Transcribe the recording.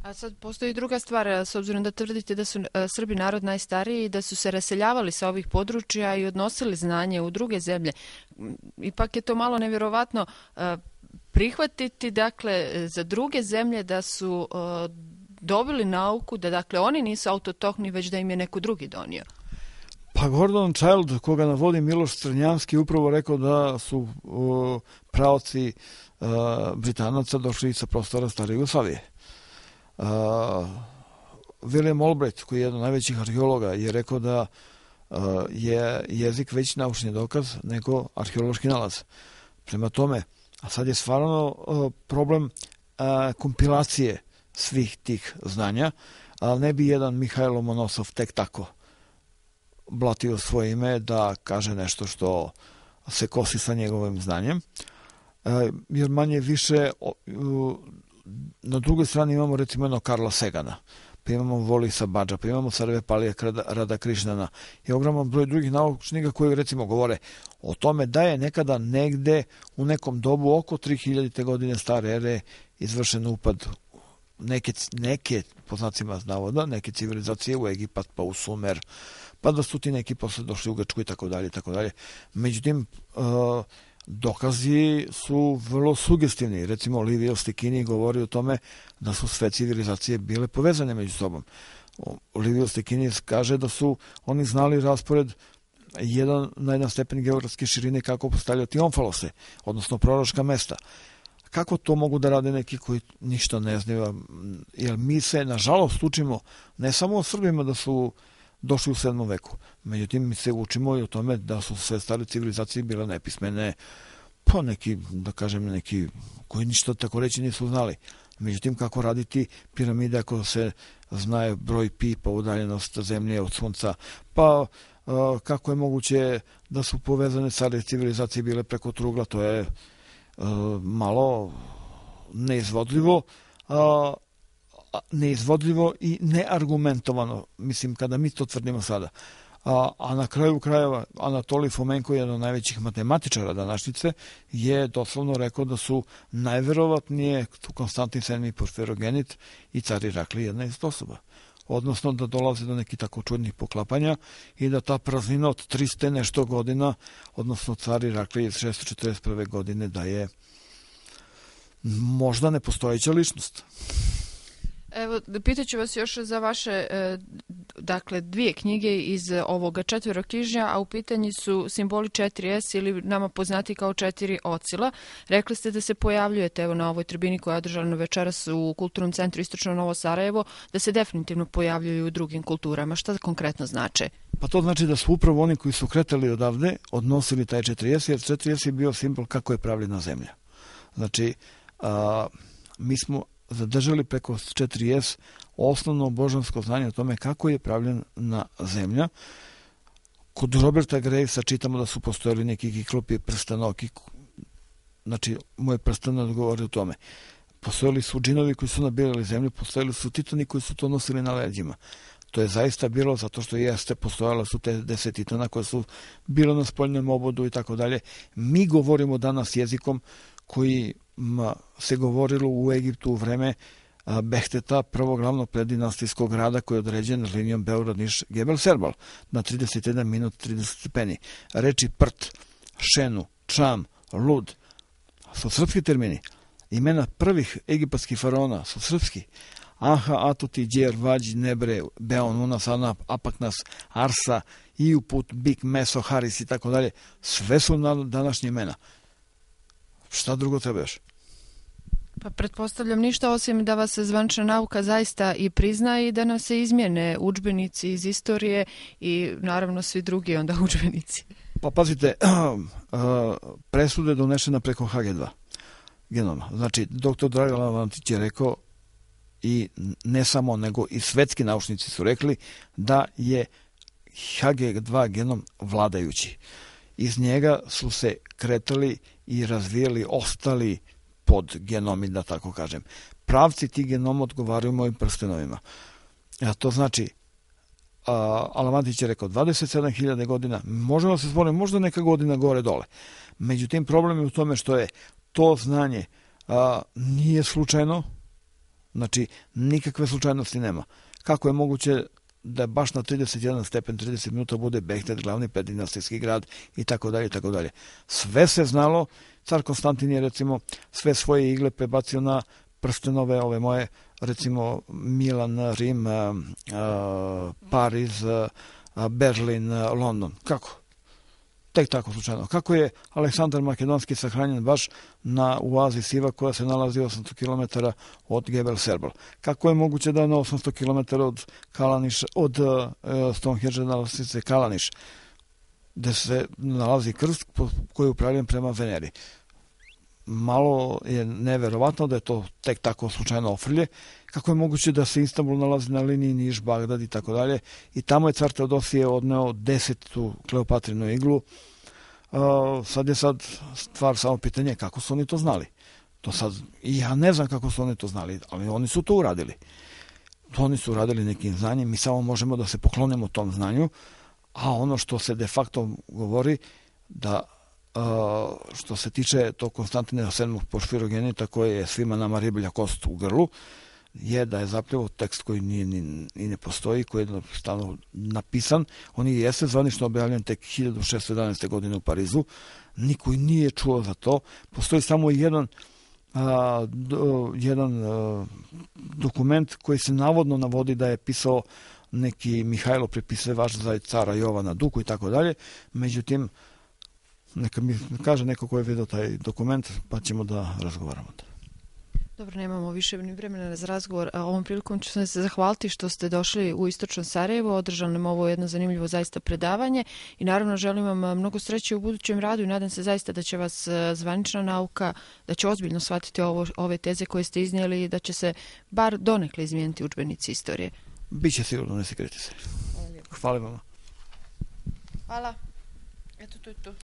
A sad postoji druga stvar, s obzirom da tvrdite da su Srbi narod najstariji i da su se raseljavali sa ovih područja i odnosili znanje u druge zemlje. Ipak je to malo nevjerovatno prihvatiti, dakle, za druge zemlje da su dobili nauku, da dakle oni nisu autotohni, već da im je neko drugi donio. Pa Gordon Child, koga navodi Miloš Crnjanski, upravo rekao da su praoci Britanaca došli sa prostora stare Jugoslavije. William Albright, koji je jedan od najvećih arheologa, je rekao da je jezik već naučni dokaz nego arheološki nalaz. Prema tome, a sad je stvarno problem kompilacije svih tih znanja, ali ne bi jedan Mihajlo Monosov tek tako blatio svoje ime da kaže nešto što se kosi sa njegovim znanjem, jer manje više na drugoj strani imamo recimo jedno Karla Segana, pa imamo Volisa Badža, pa imamo Sarvepalija Radakrišnana i ogroman broj drugih naučnika koji recimo govore o tome da je nekada negde u nekom dobu oko 3000. godine stare ere izvršen upad neke po znacima navoda, neke civilizacije u Egipat, pa u Sumer, pa da su ti neki posle došli u Grčku i tako dalje, tako dalje. Međutim, dokazi su vrlo sugestivni. Recimo, Livio Stikini govori o tome da su sve civilizacije bile povezane među sobom. Livio Stikini kaže da su oni znali raspored na jedan stepen geografske širine kako postavljati omfalose, odnosno proročka mesta. Kako to mogu da rade neki koji ništa ne znaju? Jer mi se, nažalost, učimo ne samo o Srbima da su došli u 7. veku. Međutim, mi se učimo i o tome da su sve stare civilizacije bile nepismene, pa neki, da kažem, neki koji ništa tako reći nisu znali. Međutim, kako raditi piramide ako se znaje broj pi, pa udaljenost zemlje od sunca, pa kako je moguće da su povezane stare civilizacije bile preko trugla, to je malo neizvodljivo i neargumentovano, mislim, kada mi to tvrdimo sada. A na kraju krajeva Anatolij Fomenko, jedan od najvećih matematičara današnjice, je doslovno rekao da su najverovatnije Konstantin VII Porfirogenit i car Iraklij jedna ista osoba. Odnosno da dolaze do nekih tako čudnih poklapanja i da ta praznina od 300 nešto godina, odnosno car Iraklij iz 641. godine, da je možda nepostojeća ličnost. Evo, pitaću vas još za vaše, dakle, 2 knjige iz ovoga četveroknjižja, a u pitanji su simboli 4S ili nama poznati kao 4 ocila. Rekli ste da se pojavljujete evo na ovoj tribini koja je održana večeras u Kulturnom centru Istočno Novo Sarajevo, da se definitivno pojavljuju u drugim kulturama. Šta konkretno znače? Pa to znači da su upravo oni koji su kretali odavde odnosili taj 4S, jer 4S je bio simbol kako je pravljena zemlja. Znači, mi smo zadržali preko 4S osnovno božansko znanje o tome kako je pravljena zemlja. Kod Roberta Gravesa čitamo da su postojali neki kiklopi prstanoki, znači moj prsten odgovori o tome. Postojali su džinovi koji su nabirali zemlju, postojali su titani koji su to nosili na leđima. To je zaista bilo zato što postojala su te 10 titana koje su bilo na spoljnom obodu i tako dalje. Mi govorimo danas jezikom koji se govorilo u Egiptu u vreme Behteta, prvog glavnog preddinastijskog grada koji je određen linijom Beograd-Niš-Gebel-Serbal na 31 minut 30 stepeni. Reči prt, šenu, čam, lud su srpski termini. Imena prvih egipatskih faraona su srpski. Aha, Atuti, Djer, Vađ, Nebre, Beon, Unas, Anap, Apaknas, Arsa, Iuput, Bik, Meso, Haris i tako dalje. Sve su današnje imena. Šta drugo treba još? Pa pretpostavljam ništa osim da vas zvanična nauka zaista i prizna i da nam se izmjene udžbenici iz istorije i naravno svi drugi onda udžbenici. Pa pazite, presuda je donešena preko HG2 genoma. Znači, dr. Dragan Lavantić je rekao i ne samo, nego i svetski naučnici su rekli da je HG2 genom vladajući. Iz njega su se kretali i razvijali ostali podgenomi, da tako kažem. Pravci tih genoma odgovaraju mojim prstenovima. To znači, Alamantić je rekao 27.000 godina, možemo da se zborimo, možda neka godina gore dole. Međutim, problem je u tome što je to znanje nije slučajno Znači, nikakve slučajnosti nema. Kako je moguće da je baš na 31 stepen 30 minuta bude Behted, glavni preddinastijski grad i tako dalje i tako dalje. Sve se znalo, car Konstantin je recimo sve svoje igle prebacio na prstenove, ove moje, recimo Milan, Rim, Pariz, Berlin, London. Kako? Tek tako slučajno. Kako je Aleksandar Makedonski sahranjen baš u oazi Siva koja se nalazi 800 km od Gebel Serbal? Kako je moguće da je na 800 km od Stonehenge nalazi se Kalaniš, gde se nalazi krst koji je upravljen prema Veneri? Malo je neverovatno da je to tek tako slučajno ofrlje. Kako je moguće da se Istanbul nalazi na liniji Niš, Bagdad i tako dalje, i tamo je car Teodosije odneo 10. Kleopatrinu iglu. Sad je stvar samo pitanje kako su oni to znali. To sad, i ja ne znam kako su oni to znali, ali oni su to uradili. Oni su uradili nekim znanjem, mi samo možemo da se poklonimo tom znanju, a ono što se de facto govori da što se tiče tog Konstantina VII. Porfirogenita koji je svima nama riblja kost u grlu, je da je zapravo tekst koji i ne postoji, koji je stalno napisan. On je jeste zvanično objavljen tek 1611. godine u Parizu. Niko nije čuo za to. Postoji samo jedan dokument koji se navodno navodi da je pisao neki Mihajlo prepisivač za cara Jovana Duku i tako dalje. Međutim, neka mi kaže neko ko je vidio taj dokument, pa ćemo da razgovaramo. Dobro, nemamo više ni vremena za razgovor. Ovom prilikom ću se zahvaliti što ste došli u Istočno Sarajevo, održali nam ovo jedno zanimljivo zaista predavanje i naravno želim vam mnogo sreće u budućem radu i nadam se zaista da će vas zvanična nauka, da će ozbiljno shvatiti ove teze koje ste iznijeli i da će se bar donekle izmijeniti udžbenici istorije. Biće sigurno, ne sekretite se. Hvala vam. Hvala. Eto, to je to.